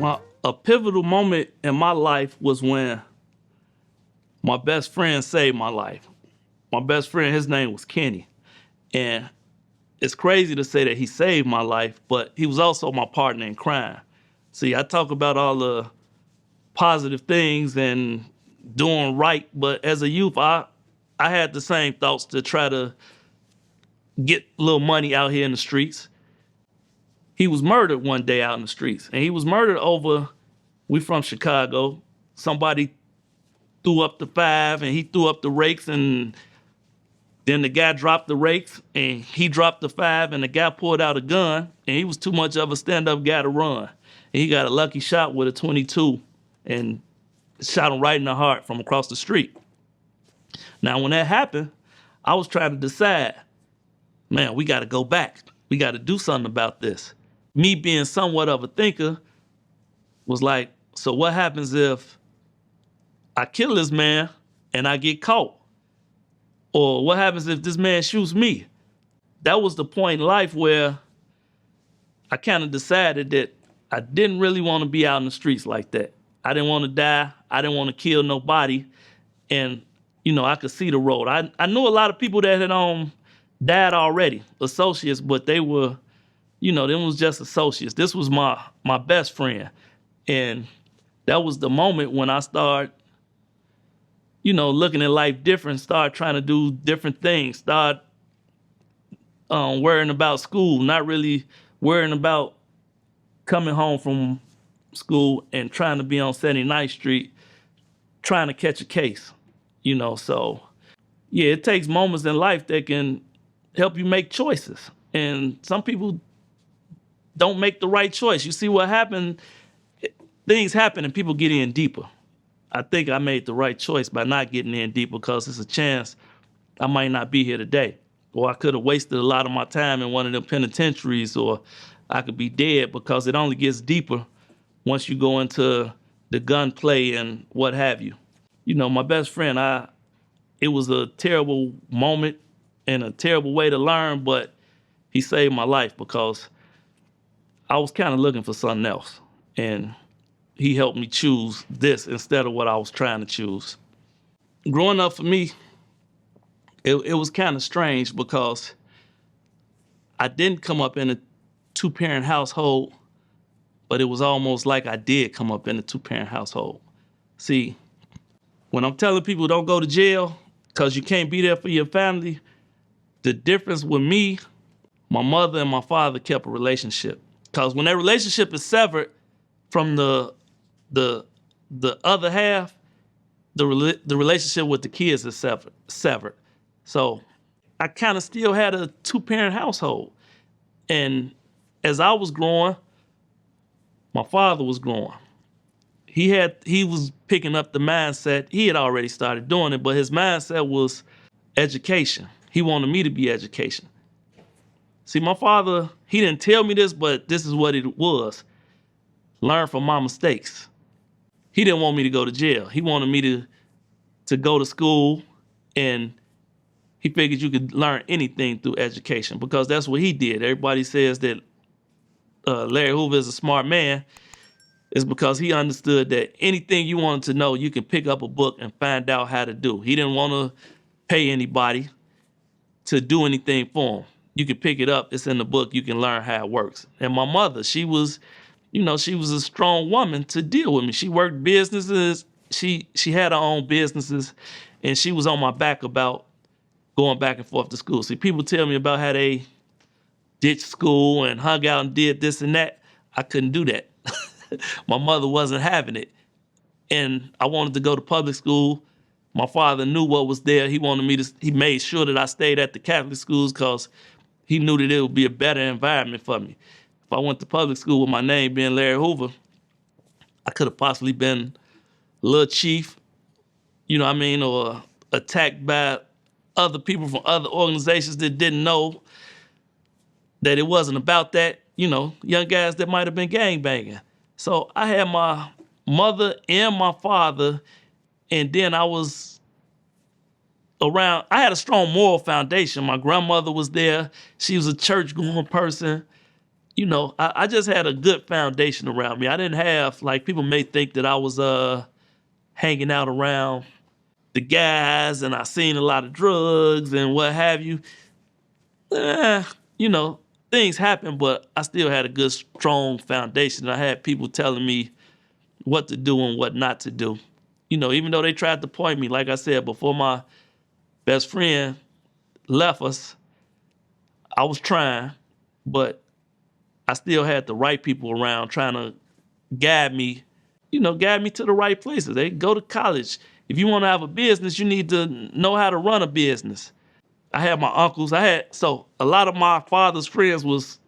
Well, a pivotal moment in my life was when my best friend saved my life. My best friend, his name was Kenny. And it's crazy to say that he saved my life, but he was also my partner in crime. See, I talk about all the positive things and doing right, but as a youth, I had the same thoughts to try to get a little money out here in the streets. He was murdered one day out in the streets, and he was murdered over, we from Chicago, somebody threw up the 5 and he threw up the rakes, and then the guy dropped the rakes and he dropped the 5 and the guy pulled out a gun, and he was too much of a stand-up guy to run. And he got a lucky shot with a .22 and shot him right in the heart from across the street. Now, when that happened, I was trying to decide, man, we got to go back. We got to do something about this. Me being somewhat of a thinker was like, so what happens if I kill this man and I get caught? Or what happens if this man shoots me? That was the point in life where I kind of decided that I didn't really want to be out in the streets like that. I didn't want to die. I didn't want to kill nobody. And, I could see the road. I knew a lot of people that had died already, associates, but they were, them was just associates. This was my best friend. And that was the moment when I started, looking at life different, start trying to do different things, start worrying about school, not really worrying about coming home from school and trying to be on 79th Street, trying to catch a case, So, yeah, it takes moments in life that can help you make choices. And some people don't make the right choice. You see what happened? Things happen and people get in deeper. I think I made the right choice by not getting in deep, because it's a chance I might not be here today. Or I could have wasted a lot of my time in one of them penitentiaries, or I could be dead, because it only gets deeper once you go into the gunplay and what have you. My best friend, it was a terrible moment and a terrible way to learn, but he saved my life because I was kind of looking for something else. And he helped me choose this instead of what I was trying to choose. Growing up for me, it was kind of strange because I didn't come up in a 2-parent household, but it was almost like I did come up in a 2-parent household. See, when I'm telling people don't go to jail because you can't be there for your family, the difference with me, my mother and my father kept a relationship. Because when that relationship is severed from the other half, the relationship with the kids is severed. So I kind of still had a 2-parent household. And as I was growing, my father was growing. He was picking up the mindset. He had already started doing it, but his mindset was education. He wanted me to be education. See, my father, he didn't tell me this, but this is what it was. Learn from my mistakes. He didn't want me to go to jail. He wanted me to go to school, and he figured you could learn anything through education, because that's what he did. Everybody says that Larry Hoover is a smart man. It's because he understood that anything you wanted to know, you can pick up a book and find out how to do. He didn't want to pay anybody to do anything for him. You can pick it up. It's in the book. You can learn how it works. And my mother, she was a strong woman to deal with me. She worked businesses. She had her own businesses, and she was on my back about going back and forth to school. See, people tell me about how they ditched school and hung out and did this and that. I couldn't do that. My mother wasn't having it. And I wanted to go to public school. My father knew what was there. He made sure that I stayed at the Catholic schools because he knew that it would be a better environment for me. If I went to public school with my name being Larry Hoover, I could have possibly been a little chief, or attacked by other people from other organizations that didn't know that it wasn't about that, young guys that might have been gangbanging. So I had my mother and my father, and then I had a strong moral foundation. My grandmother was there. She was a church-going person. I just had a good foundation around me. I didn't have, like, people may think that I was hanging out around the guys and I seen a lot of drugs and what have you. Eh, you know, things happen, but I still had a good, strong foundation. I had people telling me what to do and what not to do. Even though they tried to point me, like I said, before my best friend left us, I was trying, but I still had the right people around trying to guide me, guide me to the right places. They go to college. If you want to have a business, you need to know how to run a business. I had my uncles. So a lot of my father's friends was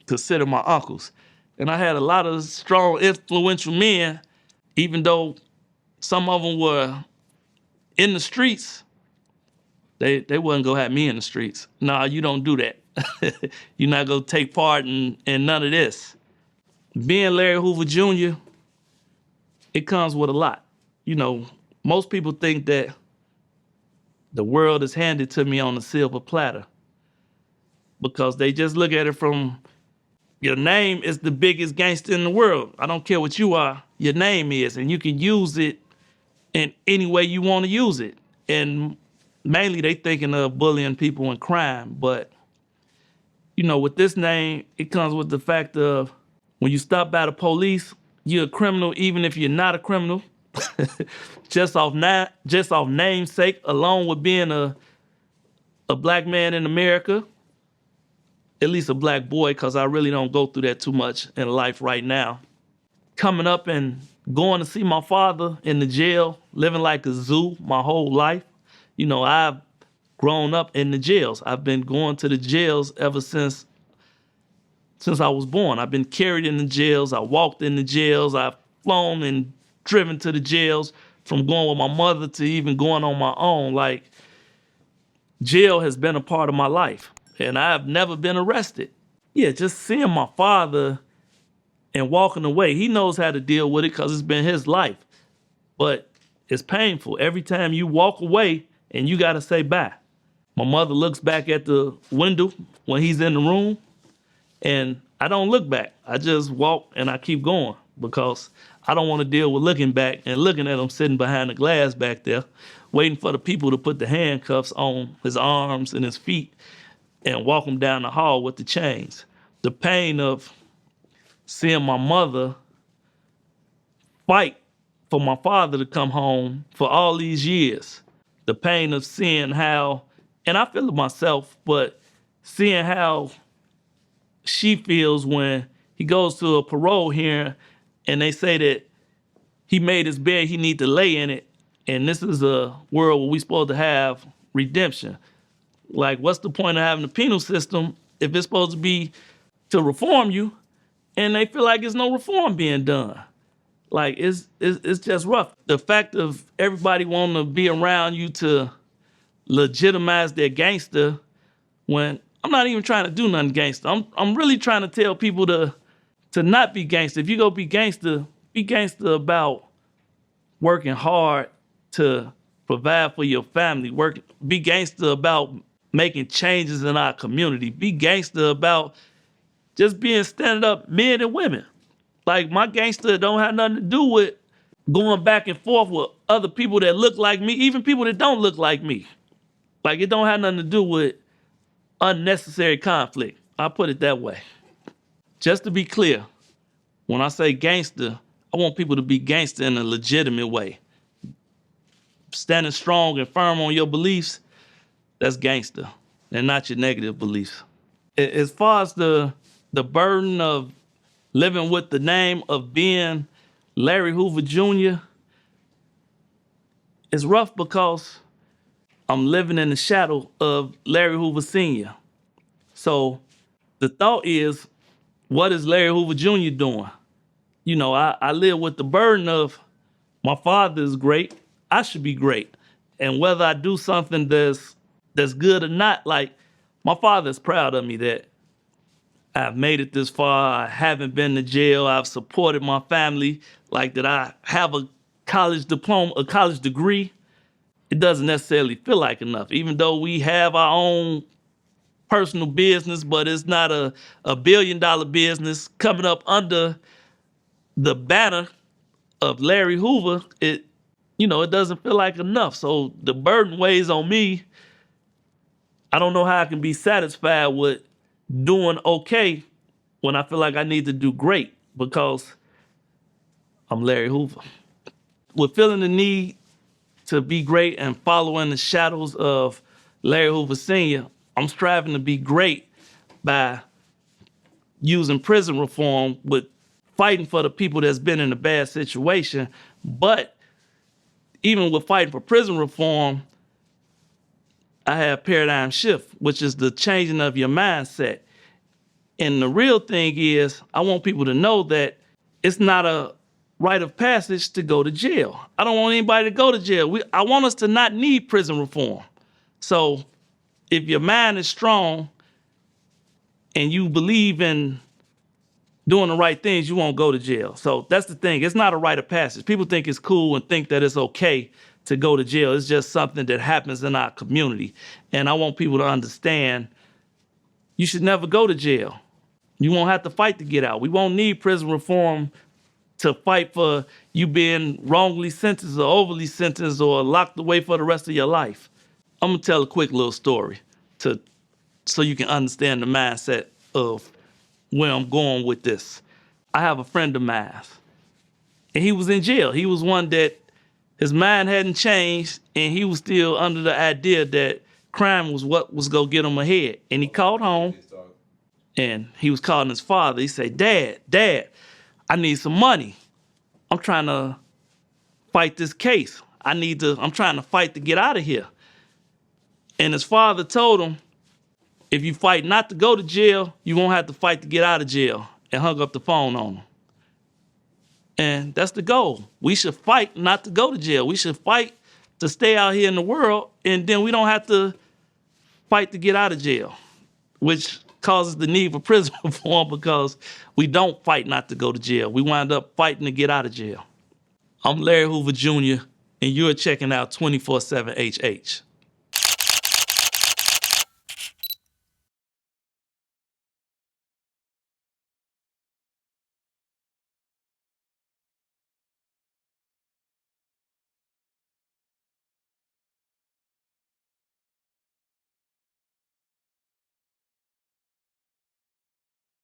considered my uncles. And I had a lot of strong, influential men, even though some of them were in the streets, they wasn't gonna have me in the streets. Nah, you don't do that. You're not gonna take part in none of this. Being Larry Hoover Jr., it comes with a lot. Most people think that the world is handed to me on a silver platter because they just look at it from your name is the biggest gangster in the world. I don't care what you are, your name is, and you can use it in any way you want to use it. And mainly they thinking of bullying people and crime, but with this name, it comes with the fact of when you stop by the police, you're a criminal even if you're not a criminal. just off namesake, along with being a black man in America, at least a black boy, because I really don't go through that too much in life right now. Coming up and going to see my father in the jail, living like a zoo my whole life. I've grown up in the jails. I've been going to the jails ever since I was born. I've been carried in the jails. I walked in the jails. I've flown and driven to the jails, from going with my mother to even going on my own. Like, jail has been a part of my life, and I've never been arrested. Yeah, just seeing my father and walking away, he knows how to deal with it because it's been his life. But it's painful every time you walk away and you got to say bye. My mother looks back at the window when he's in the room, and I don't look back. I just walk and I keep going because I don't want to deal with looking back and looking at him sitting behind the glass back there, waiting for the people to put the handcuffs on his arms and his feet and walk him down the hall with the chains. The pain of seeing my mother fight for my father to come home for all these years. The pain of seeing how, and I feel it myself, but seeing how she feels when he goes to a parole hearing and they say that he made his bed, he need to lay in it, and this is a world where we supposed to have redemption. Like, what's the point of having a penal system if it's supposed to be to reform you, and they feel like there's no reform being done? Like, it's just rough. The fact of everybody wanting to be around you to legitimize their gangster when I'm not even trying to do nothing gangster. I'm really trying to tell people to not be gangster. If you go be gangster about working hard to provide for your family. Be gangster about making changes in our community. Be gangster about just being standing up men and women. Like, my gangster don't have nothing to do with going back and forth with other people that look like me, even people that don't look like me. Like, it don't have nothing to do with unnecessary conflict. I'll put it that way. Just to be clear, when I say gangster, I want people to be gangster in a legitimate way. Standing strong and firm on your beliefs, that's gangster, and not your negative beliefs. As far as the burden of living with the name of being Larry Hoover Jr., it's rough because I'm living in the shadow of Larry Hoover Sr. So the thought is, what is Larry Hoover Jr. doing? I live with the burden of my father is great, I should be great. And whether I do something that's good or not, like, my father's proud of me that I've made it this far. I haven't been to jail. I've supported my family. Like, that I have a college diploma, a college degree. It doesn't necessarily feel like enough. Even though we have our own personal business, but it's not a $1 billion business coming up under the banner of Larry Hoover. It doesn't feel like enough. So the burden weighs on me. I don't know how I can be satisfied with doing okay when I feel like I need to do great because I'm Larry Hoover. With feeling the need to be great and following the shadows of Larry Hoover Sr., I'm striving to be great by using prison reform with fighting for the people that's been in a bad situation. But even with fighting for prison reform, I have paradigm shift, which is the changing of your mindset. And the real thing is, I want people to know that it's not a rite of passage to go to jail. I don't want anybody to go to jail. I want us to not need prison reform. So if your mind is strong and you believe in doing the right things, you won't go to jail. So that's the thing. It's not a rite of passage. People think it's cool and think that it's okay to go to jail. It's just something that happens in our community. And I want people to understand you should never go to jail. You won't have to fight to get out. We won't need prison reform to fight for you being wrongly sentenced or overly sentenced or locked away for the rest of your life. I'm gonna tell a quick little story so you can understand the mindset of where I'm going with this. I have a friend of mine, and he was in jail. He was one that his mind hadn't changed, and he was still under the idea that crime was what was gonna get him ahead. And he called home, and he was calling his father. He said, Dad, I need some money. I'm trying to fight this case. I'm trying to fight to get out of here. And his father told him, if you fight not to go to jail, you won't have to fight to get out of jail, and hung up the phone on him. And that's the goal. We should fight not to go to jail. We should fight to stay out here in the world, and then we don't have to fight to get out of jail, which causes the need for prison reform because we don't fight not to go to jail. We wind up fighting to get out of jail. I'm Larry Hoover Jr., and you're checking out 24/7 HH.